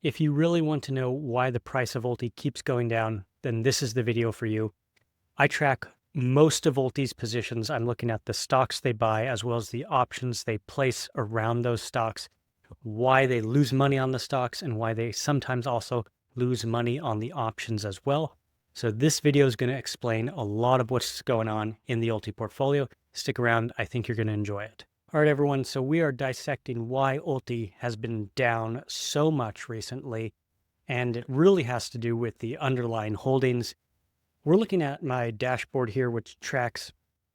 If you really want to know why the price of ULTY keeps going down, then this is the video for you. I track most of ULTY's positions. I'm looking at the stocks they buy as well as the options they place around those stocks, why they lose money on the stocks, and why they sometimes also lose money on the options as well. So this video is going to explain a lot of what's going on in the ULTY portfolio. Stick around. I think you're going to enjoy it. All right, everyone. So we are dissecting why ULTY has been down so much recently, and it really has to do with the underlying holdings. We're looking at my dashboard here, which tracks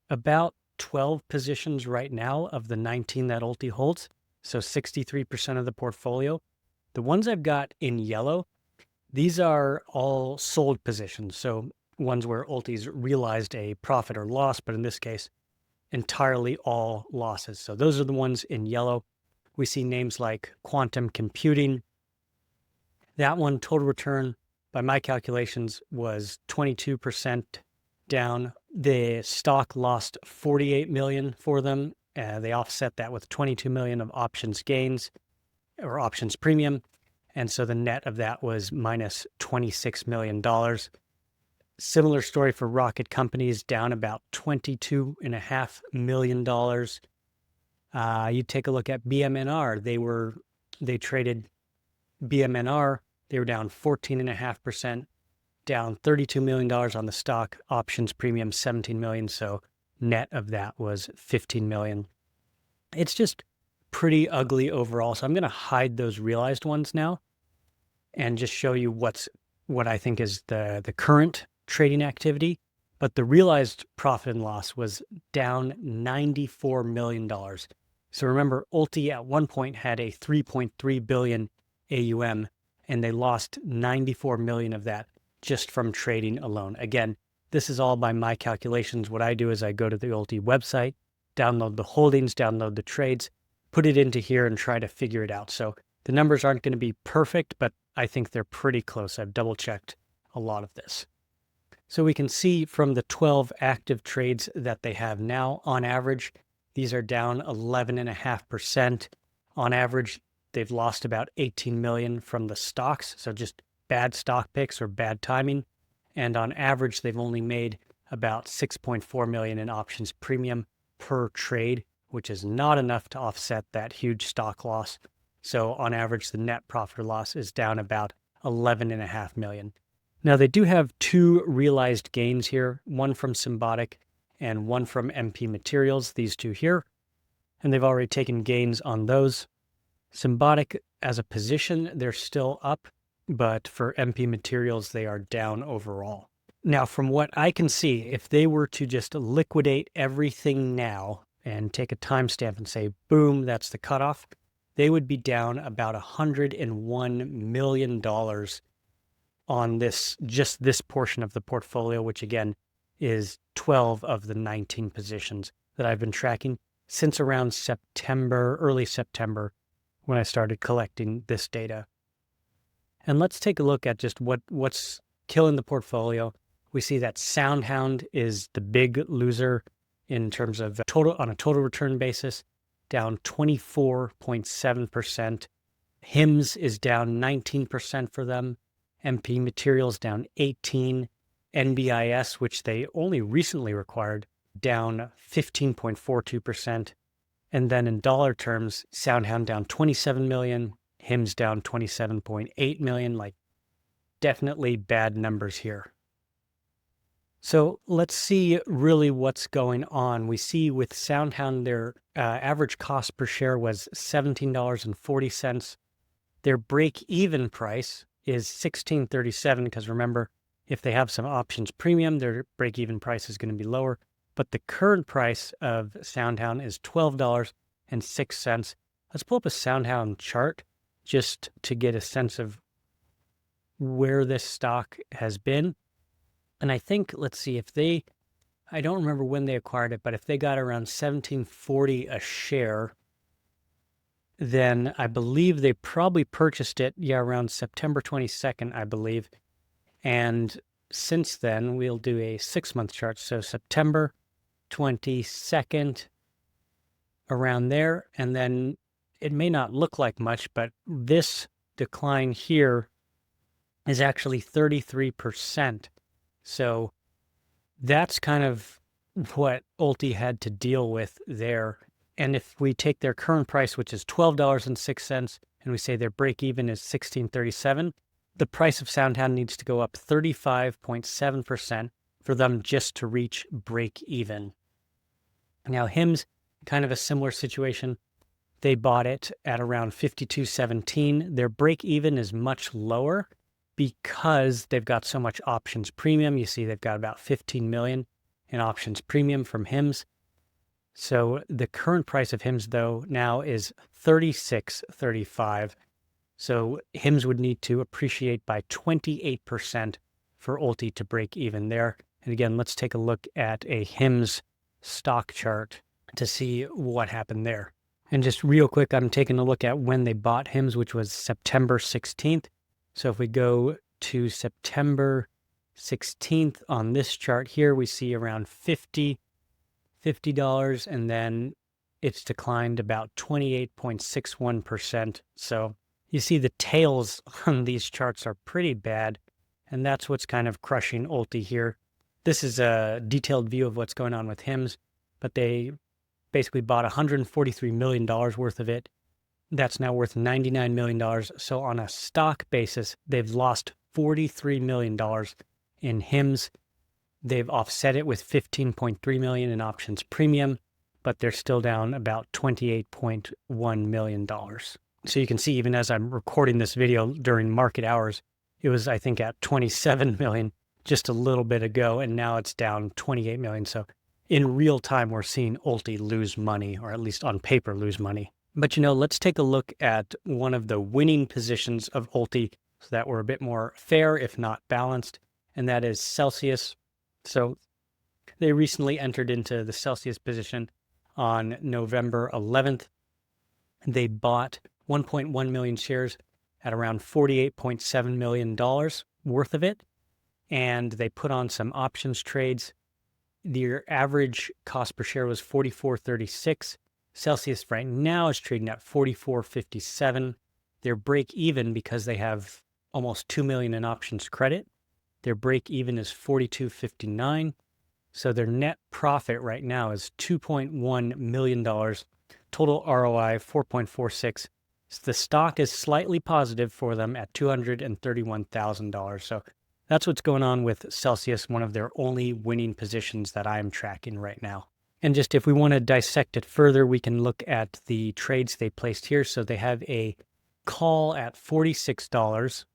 about 12 positions right now of the 19 that ULTY holds, so 63% of the portfolio. The ones I've got in yellow, these are all sold positions, so ones where ULTY's realized a profit or loss, but in this case, entirely all losses. So those are the ones in yellow. We see names like Quantum Computing. That one, total return, by my calculations, was 22% down. The stock lost $48 million for them. They offset that with $22 million of options gains or options premium. And so the net of that was minus $26 million. Similar story for Rocket Companies, down about $22.5 million. You take a look at BMNR. They traded BMNR. They were down 14.5%, down $32 million on the stock. Options premium, $17 million. So net of that was $15 million. It's just pretty ugly overall. So I'm going to hide those realized ones now and just show you what I think is the current trading activity. But the realized profit and loss was down $94 million. So remember, ULTY at one point had a 3.3 billion AUM, and they lost 94 million of that just from trading alone. Again, this is all by my calculations. What I do is I go to the ULTY website, download the holdings, download the trades, put it into here and try to figure it out. So the numbers aren't going to be perfect, but I think they're pretty close. I've double checked a lot of this. So we can see from the 12 active trades that they have now, on average, these are down 11.5%. On average, they've lost about 18 million from the stocks. So just bad stock picks or bad timing. And on average, they've only made about 6.4 million in options premium per trade, which is not enough to offset that huge stock loss. So on average, the net profit or loss is down about 11.5 million. Now they do have two realized gains here, one from Symbotic and one from MP Materials, these two here. And they've already taken gains on those. Symbotic as a position, they're still up, but for MP Materials, they are down overall. Now, from what I can see, if they were to just liquidate everything now and take a timestamp and say, boom, that's the cutoff, they would be down about $101 million on just this portion of the portfolio, which again is 12 of the 19 positions that I've been tracking since around September, early September, when I started collecting this data. And let's take a look at just what's killing the portfolio. We see that SoundHound is the big loser in terms of on a total return basis, down 24.7%. HIMS is down 19% for them. MP Materials down 18%. NBIS, which they only recently required, down 15.42%. And then in dollar terms, SoundHound down 27 million, HIMS down 27.8 million, like definitely bad numbers here. So let's see really what's going on. We see with SoundHound, their average cost per share was $17.40. Their break-even price is $16.37, because remember, if they have some options premium, their break-even price is going to be lower. But the current price of SoundHound is $12.06. Let's pull up a SoundHound chart just to get a sense of where this stock has been. And I think, let's see, I don't remember when they acquired it, but if they got around $17.40 a share, then I believe they probably purchased it, around September 22nd, I believe. And since then, we'll do a 6-month chart. So September 22nd, around there. And then it may not look like much, but this decline here is actually 33%. So that's kind of what ULTY had to deal with there. And if we take their current price, which is $12.06, and we say their break even is $16.37, the price of SoundHound needs to go up 35.7% for them just to reach break even. Now, HIMS, kind of a similar situation. They bought it at around $52.17. Their break even is much lower because they've got so much options premium. You see they've got about 15 million in options premium from HIMS. So the current price of HIMS, though, now is $36.35. So HIMS would need to appreciate by 28% for ULTY to break even there. And again, let's take a look at a HIMS stock chart to see what happened there. And just real quick, I'm taking a look at when they bought HIMS, which was September 16th. So if we go to September 16th on this chart here, we see around $50, and then it's declined about 28.61%. So you see the tails on these charts are pretty bad, and that's what's kind of crushing ULTY here. This is a detailed view of what's going on with HIMS, but they basically bought $143 million worth of it. That's now worth $99 million. So on a stock basis, they've lost $43 million in HIMS. They've offset it with $15.3 million in options premium, but they're still down about $28.1 million. So you can see, even as I'm recording this video during market hours, it was, I think, at 27 million just a little bit ago, and now it's down 28 million. So in real time, we're seeing ULTY lose money, or at least on paper lose money. But let's take a look at one of the winning positions of ULTY so that we're a bit more fair, if not balanced, and that is Celsius. So they recently entered into the Celsius position on November 11th. They bought 1.1 million shares at around $48.7 million worth of it, and they put on some options trades. Their average cost per share was $44.36. Celsius right now is trading at $44.57. Their break even, because they have almost $2 million in options credit, their break even is $42.59. So their net profit right now is $2.1 million. Total ROI 4.46. The stock is slightly positive for them at $231,000. So that's what's going on with Celsius, one of their only winning positions that I'm tracking right now. And just if we want to dissect it further, we can look at the trades they placed here. So they have a call at $46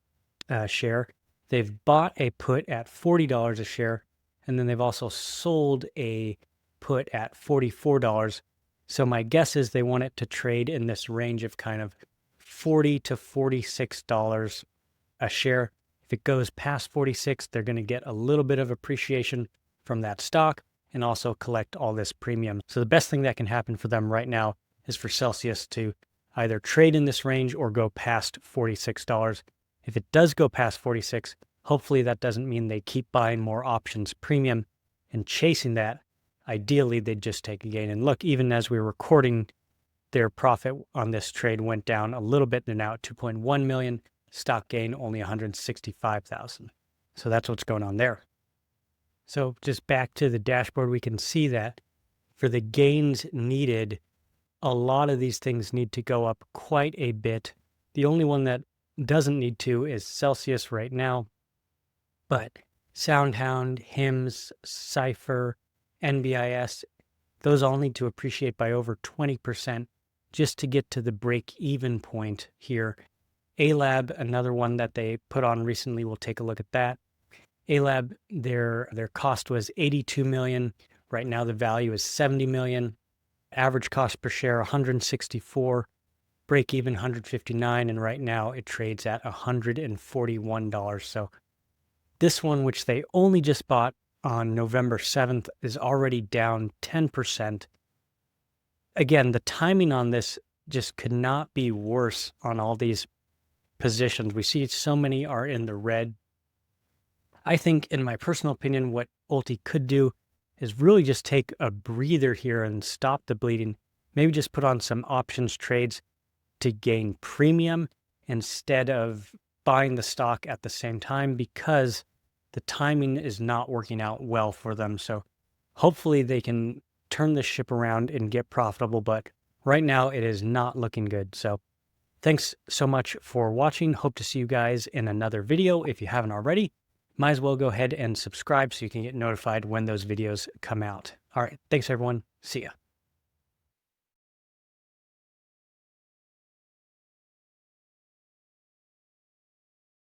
a share. They've bought a put at $40 a share. And then they've also sold a put at $44. So my guess is they want it to trade in this range of kind of $40 to $46 a share. If it goes past 46, they're going to get a little bit of appreciation from that stock and also collect all this premium. So the best thing that can happen for them right now is for Celsius to either trade in this range or go past $46. If it does go past 46, hopefully that doesn't mean they keep buying more options premium and chasing that. Ideally, they'd just take a gain. And look, even as we were recording, their profit on this trade went down a little bit. They're now at 2.1 million. Stock gain only 165,000. So that's what's going on there. So just back to the dashboard, we can see that for the gains needed, a lot of these things need to go up quite a bit. The only one that doesn't need to is Celsius right now. But SoundHound, HIMS, Cypher, NBIS, those all need to appreciate by over 20% just to get to the break-even point here. A-Lab, another one that they put on recently, we'll take a look at that. A-Lab, their cost was $82 million. Right now the value is $70 million. Average cost per share, $164. Break-even, $159. And right now it trades at $141. So this one, which they only just bought on November 7th, is already down 10%. Again, the timing on this just could not be worse on all these positions. We see so many are in the red. I think, in my personal opinion, what ULTY could do is really just take a breather here and stop the bleeding. Maybe just put on some options trades to gain premium instead of buying the stock at the same time because the timing is not working out well for them. So hopefully they can turn this ship around and get profitable, but right now it is not looking good. So thanks so much for watching. Hope to see you guys in another video. If you haven't already, might as well go ahead and subscribe so you can get notified when those videos come out. All right. Thanks, everyone. See ya.